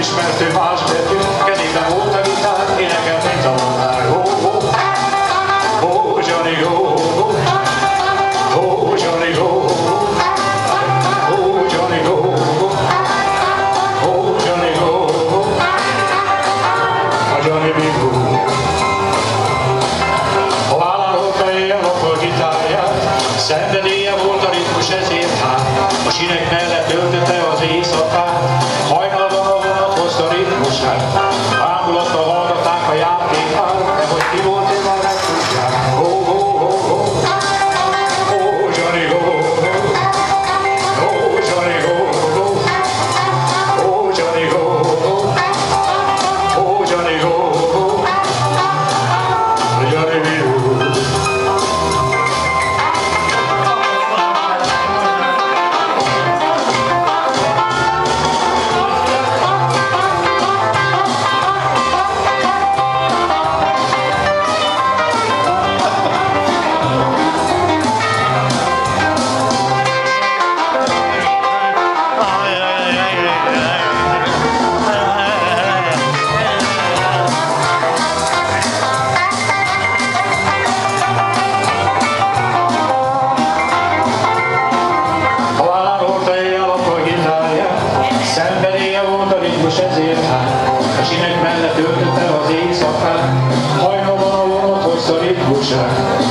ismertő más betű, kezében volt a gitár, énekelt egy zavarnál. Oh, Johnny, go, go. Oh, Johnny, go, go. Oh, Johnny, go, go. Oh, Johnny, go, go. A Johnny be good. A vállán hordta éjjel a gitárját, szenvedélye volt a ritmus, ezért hát a sinek mellett töltötte az éjszakát. Hajnalban a vonat hozta ritmusát, ámulattal hallgatták a játékát, de hogy ki volt én már nem tudják. Oh, oh, oh, oh. Oh, Johnny, go, go. Oh, Johnny, go, go. Oh, Johnny, go, go. Oh, Johnny, go, go. Johnny, be good. Szenvedélye volt a ritmus, ezért hát a sinek mellett töltötte az éjszakát. Hajnalban a vonat hozta ritmusát,